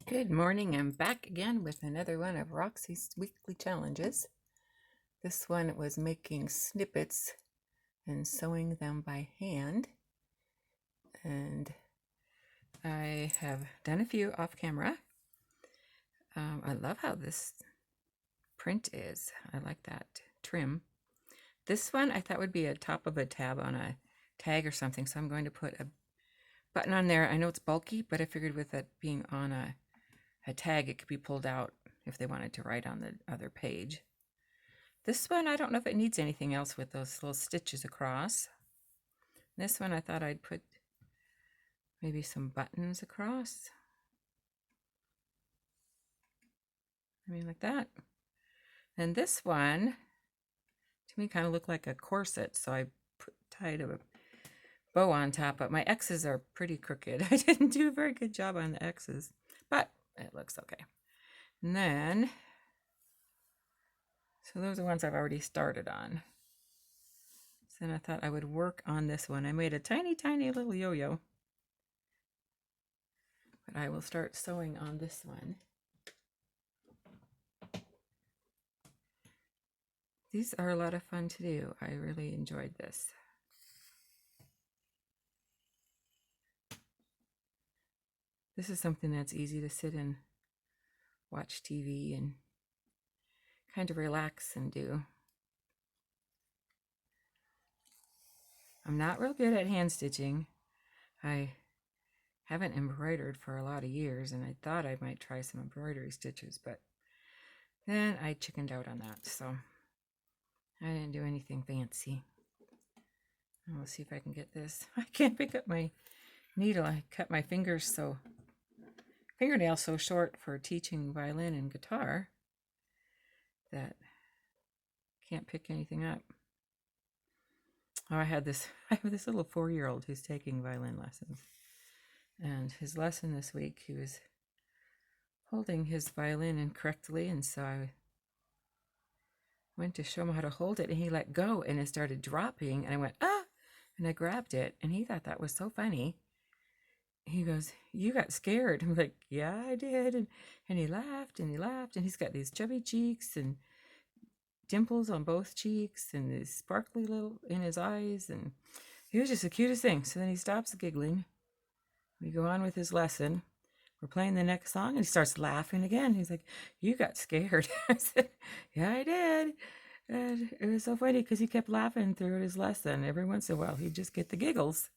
Good morning. I'm back again with another one of Roxy's weekly challenges. This one was making snippets and sewing them by hand. And I have done a few off camera. I love how this print is. I like that trim. This one I thought would be a top of a tab on a tag or something, so I'm going to put a button on there. I know it's bulky, but I figured with it being on a tag, it could be pulled out if they wanted to write on the other page. This one, I don't know if it needs anything else with those little stitches across. This one, I thought I'd put maybe some buttons across. I mean, like that. And this one, to me, kind of looked like a corset, so I tied a bow on top, but my X's are pretty crooked. I didn't do a very good job on the X's, but it looks okay. And then, so those are ones I've already started on. So then I thought I would work on this one. I made a tiny, tiny little yo-yo. But I will start sewing on this one. These are a lot of fun to do. I really enjoyed this. This is something that's easy to sit and watch TV and kind of relax and do. I'm not real good at hand stitching. I haven't embroidered for a lot of years, and I thought I might try some embroidery stitches, but then I chickened out on that, so I didn't do anything fancy. We'll see if I can get this. I can't pick up my needle. I cut my fingernails so short for teaching violin and guitar that I can't pick anything up. Oh, I have this little 4-year-old who's taking violin lessons. And his lesson this week, he was holding his violin incorrectly, and so I went to show him how to hold it, and he let go, and it started dropping, and I went, ah! And I grabbed it, and he thought that was so funny. He goes, "You got scared." I'm like, "Yeah, I did." And he laughed, and he laughed, and he's got these chubby cheeks and dimples on both cheeks and this sparkly little in his eyes, and he was just the cutest thing. So then he stops giggling. We go on with his lesson. We're playing the next song, and he starts laughing again. He's like, "You got scared." I said, "Yeah, I did." And it was so funny because he kept laughing through his lesson. Every once in a while, he'd just get the giggles.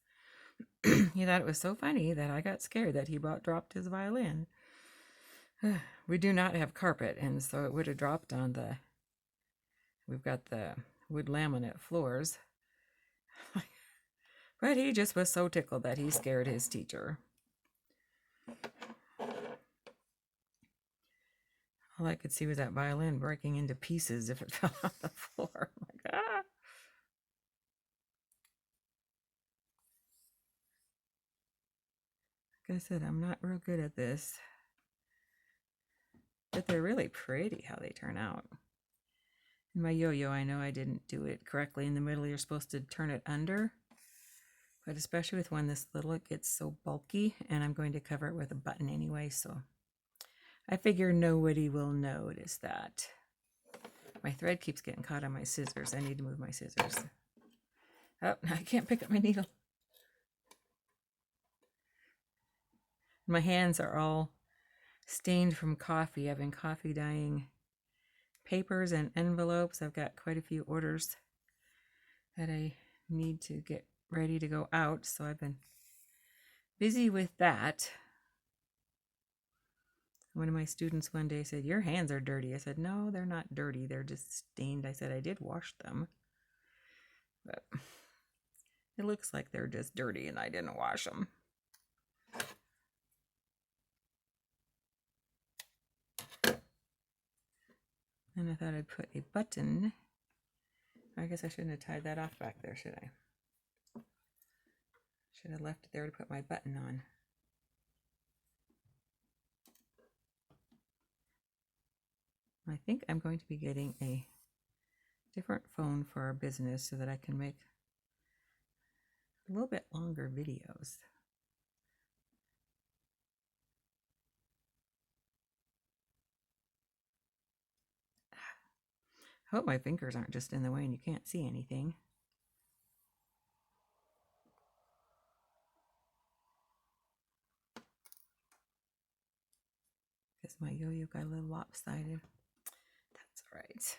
He thought it was so funny that I got scared that he dropped his violin. We do not have carpet, and so it would have dropped on we've got the wood laminate floors. But he just was so tickled that he scared his teacher. All I could see was that violin breaking into pieces if it fell on the floor. I'm like, ah. Like I said, I'm not real good at this. But they're really pretty how they turn out. In my yo-yo, I know I didn't do it correctly. In the middle, you're supposed to turn it under. But especially with one this little, it gets so bulky, and I'm going to cover it with a button anyway, so I figure nobody will notice that. My thread keeps getting caught on my scissors. I need to move my scissors. Oh, I can't pick up my needle. My hands are all stained from coffee. I've been coffee dyeing papers and envelopes. I've got quite a few orders that I need to get ready to go out, so I've been busy with that. One of my students one day said, "Your hands are dirty." I said, "No, they're not dirty. They're just stained." I said, "I did wash them, but it looks like they're just dirty and I didn't wash them." And I thought I'd put a button. I guess I shouldn't have tied that off back there, should I? Should have left it there to put my button on. I think I'm going to be getting a different phone for our business so that I can make a little bit longer videos. Hope my fingers aren't just in the way and you can't see anything. Because my yo-yo got a little lopsided. That's all right.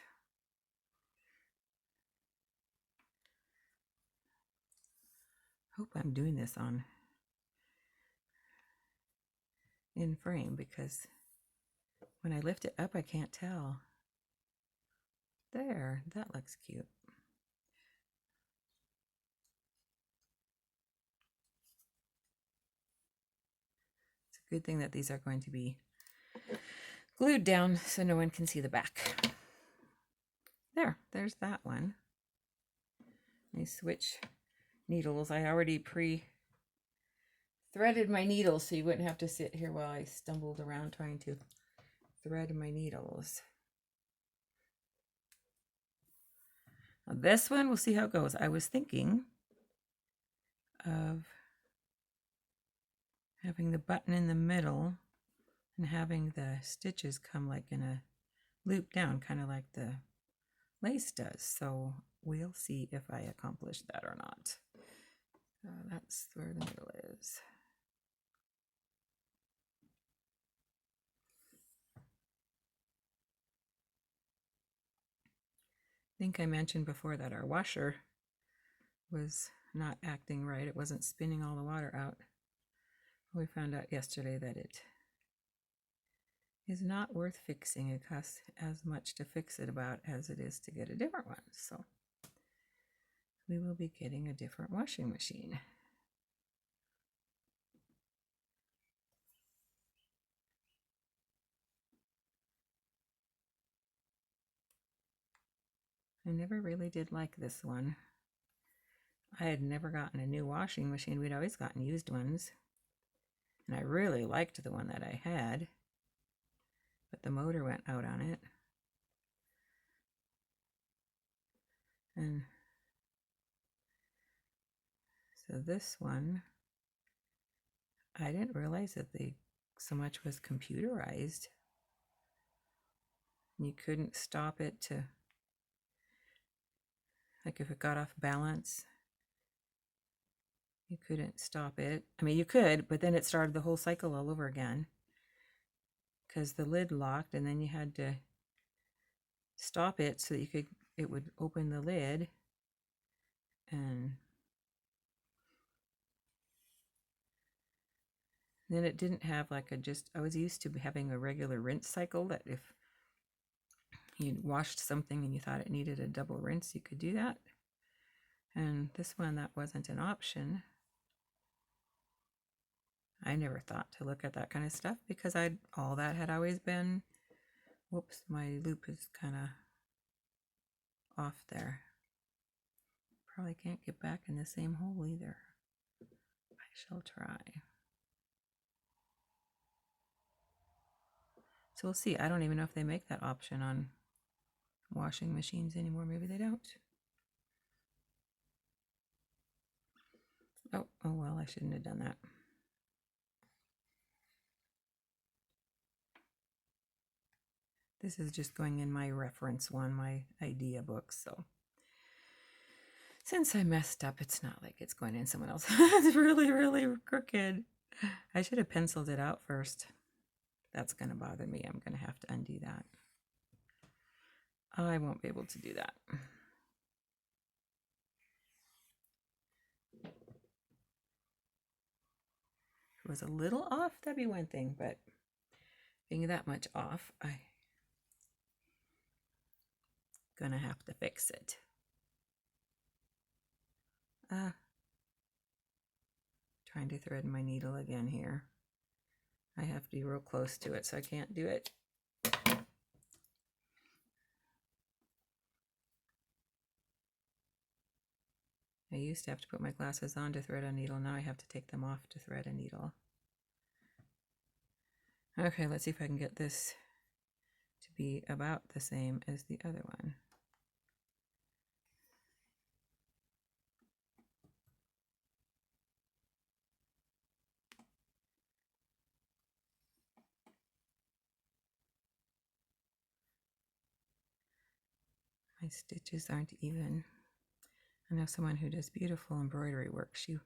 Hope I'm doing this on in frame, because when I lift it up I can't tell. There, that looks cute. It's a good thing that these are going to be glued down so no one can see the back. There's that one. I switch needles. I already threaded my needles so you wouldn't have to sit here while I stumbled around trying to thread my needles. Now this one, we'll see how it goes. I was thinking of having the button in the middle and having the stitches come like in a loop down, kind of like the lace does. So we'll see if I accomplish that or not. That's where the middle is. I think I mentioned before that our washer was not acting right. It wasn't spinning all the water out. We found out yesterday that it is not worth fixing. It costs as much to fix it about as it is to get a different one. So we will be getting a different washing machine. I never really did like this one. I had never gotten a new washing machine. We'd always gotten used ones. And I really liked the one that I had. But the motor went out on it. And so this one, I didn't realize that so much was computerized. You couldn't stop it to, like if it got off balance, you couldn't stop it. I mean, you could, but then it started the whole cycle all over again because the lid locked, and then you had to stop it so that it would open the lid. And then it didn't have like I was used to having a regular rinse cycle that if you washed something and you thought it needed a double rinse, you could do that. And this one, that wasn't an option. I never thought to look at that kind of stuff because all that had always been, whoops, my loop is kind of off there. Probably can't get back in the same hole either. I shall try. So we'll see. I don't even know if they make that option on washing machines anymore. Maybe they don't. Oh well, I shouldn't have done that. This is just going in my reference one, my idea book. So since I messed up, it's not like it's going in someone else. It's really, really crooked. I should have penciled it out first. That's going to bother me. I'm going to have to undo that. I won't be able to do that. If it was a little off, that'd be one thing, but being that much off, I'm going to have to fix it. Trying to thread my needle again here. I have to be real close to it, so I can't do it. I used to have to put my glasses on to thread a needle. Now I have to take them off to thread a needle. Okay, let's see if I can get this to be about the same as the other one. My stitches aren't even. I know someone who does beautiful embroidery work. She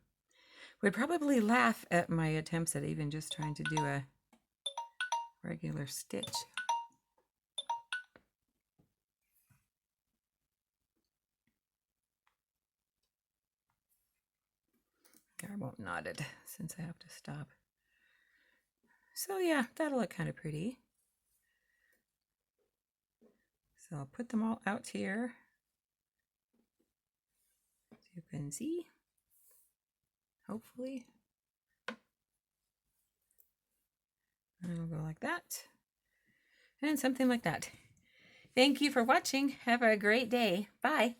would probably laugh at my attempts at even just trying to do a regular stitch. I won't knot it since I have to stop. So yeah, that'll look kind of pretty. So I'll put them all out here so you can see, hopefully. And it'll go like that. And something like that. Thank you for watching. Have a great day. Bye.